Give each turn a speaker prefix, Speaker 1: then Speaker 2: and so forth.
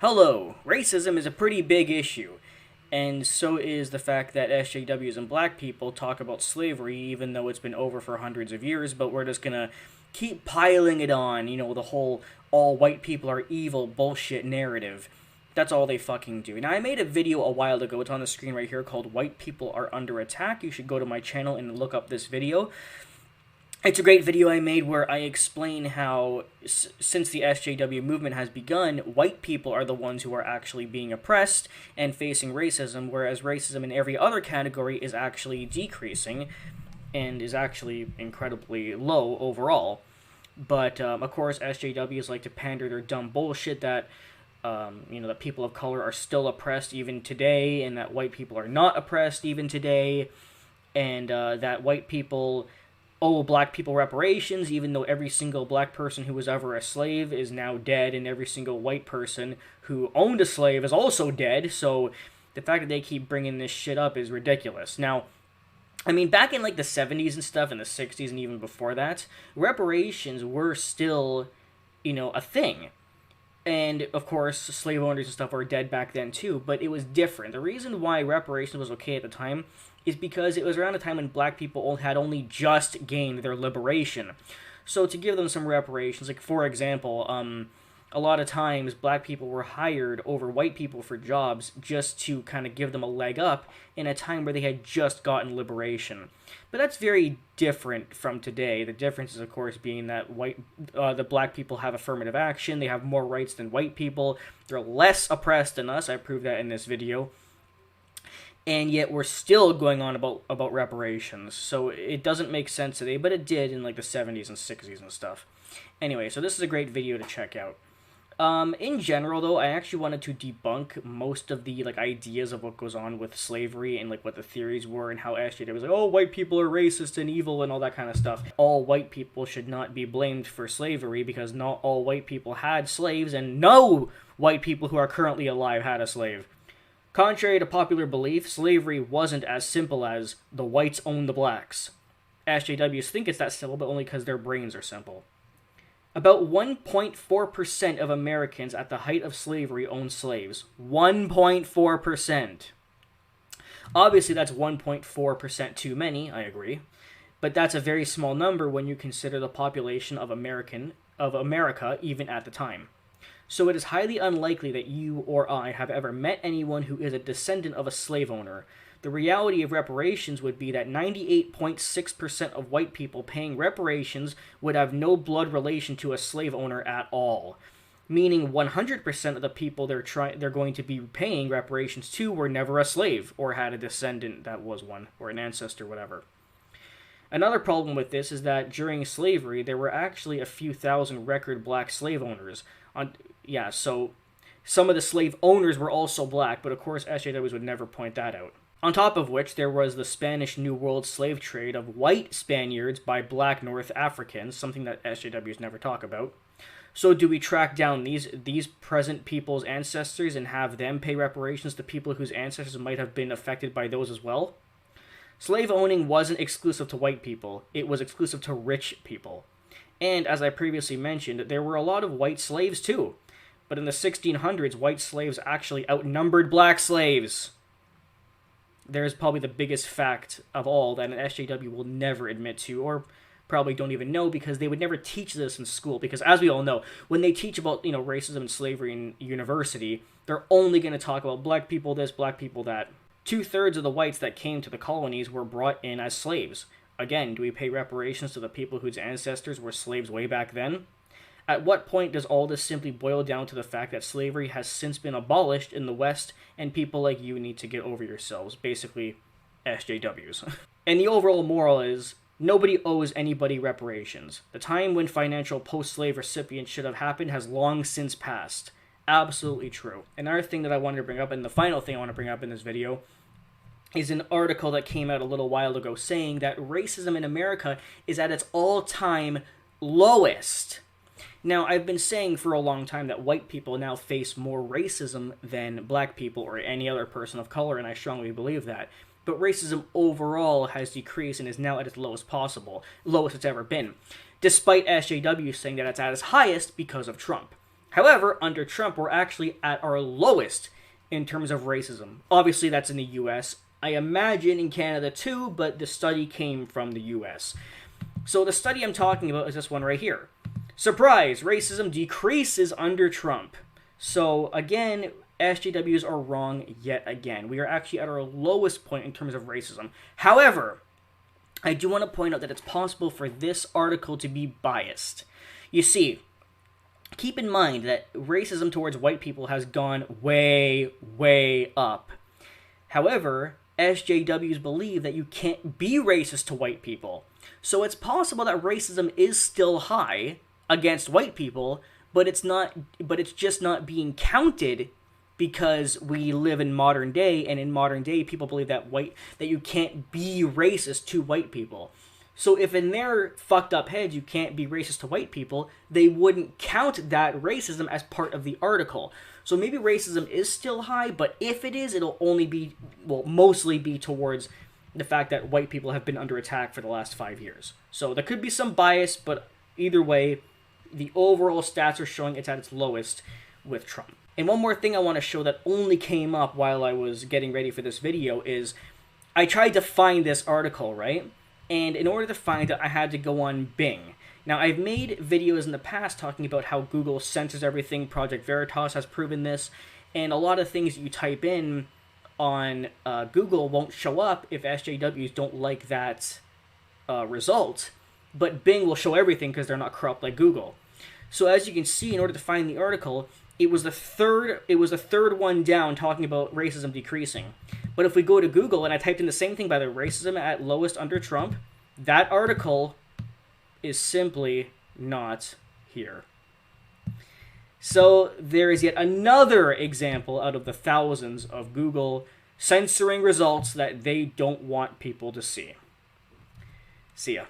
Speaker 1: Hello, racism is a pretty big issue, and so is the fact that SJWs and black people talk about slavery even though it's been over for hundreds of years, but we're just gonna keep piling it on, the whole all white people are evil bullshit narrative. That's all they fucking do. Now, I made a video a while ago, it's on the screen right here, called White People Are Under Attack. You should go to my channel and look up this video. It's a great video I made where I explain how, since the SJW movement has begun, white people are the ones who are actually being oppressed and facing racism, whereas racism in every other category is actually decreasing and is actually incredibly low overall. But, of course, SJWs like to pander their dumb bullshit that, that people of color are still oppressed even today, and that white people are not oppressed even today, and that white people owe black people reparations, even though every single black person who was ever a slave is now dead, and every single white person who owned a slave is also dead, so the fact that they keep bringing this shit up is ridiculous. Now, I mean, back in, like, the 70s and stuff, and the 60s, and even before that, reparations were still, a thing. And, of course, slave owners and stuff were dead back then, too, but it was different. The reason why reparations was okay at the time is because it was around a time when black people had only just gained their liberation. So to give them some reparations, like, for example, a lot of times black people were hired over white people for jobs just to kind of give them a leg up in a time where they had just gotten liberation. But that's very different from today. The difference is, of course, being that the black people have affirmative action, they have more rights than white people, they're less oppressed than us, I proved that in this video, and yet we're still going on about reparations. So it doesn't make sense today, but it did in, like, the 70s and 60s and stuff. Anyway, so this is a great video to check out. In general, though, I actually wanted to debunk most of the, like, ideas of what goes on with slavery and, like, what the theories were and how SJW was like, oh, white people are racist and evil and all that kind of stuff. All white people should not be blamed for slavery because not all white people had slaves, and no white people who are currently alive had a slave. Contrary to popular belief, slavery wasn't as simple as the whites own the blacks. SJWs think it's that simple, but only because their brains are simple. About 1.4% of Americans at the height of slavery owned slaves. 1.4%. Obviously, that's 1.4% too many, I agree. But that's a very small number when you consider the population of America even at the time. So it is highly unlikely that you or I have ever met anyone who is a descendant of a slave owner. The reality of reparations would be that 98.6% of white people paying reparations would have no blood relation to a slave owner at all. Meaning 100% of the people they're going to be paying reparations to were never a slave, or had a descendant that was one, or an ancestor, whatever. Another problem with this is that during slavery, there were actually a few thousand record black slave owners. So some of the slave owners were also black, but of course SJWs would never point that out. On top of which, there was the Spanish New World slave trade of white Spaniards by black North Africans, something that SJWs never talk about. So do we track down these present people's ancestors and have them pay reparations to people whose ancestors might have been affected by those as well? Slave owning wasn't exclusive to white people, it was exclusive to rich people. And, as I previously mentioned, there were a lot of white slaves too. But in the 1600s, white slaves actually outnumbered black slaves. There's probably the biggest fact of all that an SJW will never admit to, or probably don't even know, because they would never teach this in school. Because as we all know, when they teach about, racism and slavery in university, they're only going to talk about black people this, black people that. 2/3 of the whites that came to the colonies were brought in as slaves. Again, do we pay reparations to the people whose ancestors were slaves way back then? At what point does all this simply boil down to the fact that slavery has since been abolished in the West, and people like you need to get over yourselves? Basically, SJWs. And the overall moral is, nobody owes anybody reparations. The time when financial post-slave recipients should have happened has long since passed. Absolutely true. Another thing that I wanted to bring up, and the final thing I want to bring up in this video, is an article that came out a little while ago saying that racism in America is at its all-time lowest. Now, I've been saying for a long time that white people now face more racism than black people or any other person of color, and I strongly believe that. But racism overall has decreased and is now at its lowest it's ever been. Despite SJWs saying that it's at its highest because of Trump. However, under Trump, we're actually at our lowest in terms of racism. Obviously, that's in the US. I imagine in Canada too, but the study came from the US. So the study I'm talking about is this one right here. Surprise! Racism decreases under Trump. So again, SJWs are wrong yet again. We are actually at our lowest point in terms of racism. However, I do want to point out that it's possible for this article to be biased. You see, keep in mind that racism towards white people has gone way, way up. However, SJWs believe that you can't be racist to white people. So it's possible that racism is still high against white people, but it's just not being counted because we live in modern day, and in modern day people believe that you can't be racist to white people. So if in their fucked up heads you can't be racist to white people, they wouldn't count that racism as part of the article. So maybe racism is still high, but if it is, it'll only be, mostly be towards the fact that white people have been under attack for the last 5 years. So there could be some bias, but either way, the overall stats are showing it's at its lowest with Trump. And one more thing I want to show that only came up while I was getting ready for this video is I tried to find this article, right? And in order to find it, I had to go on Bing. Now, I've made videos in the past talking about how Google censors everything. Project Veritas has proven this. And a lot of things that you type in on Google won't show up if SJWs don't like that result. But Bing will show everything because they're not corrupt like Google. So as you can see, in order to find the article, it was the third one down talking about racism decreasing. But if we go to Google and I typed in the same thing, by the racism at lowest under Trump, that article is simply not here. So there is yet another example out of the thousands of Google censoring results that they don't want people to see. See ya.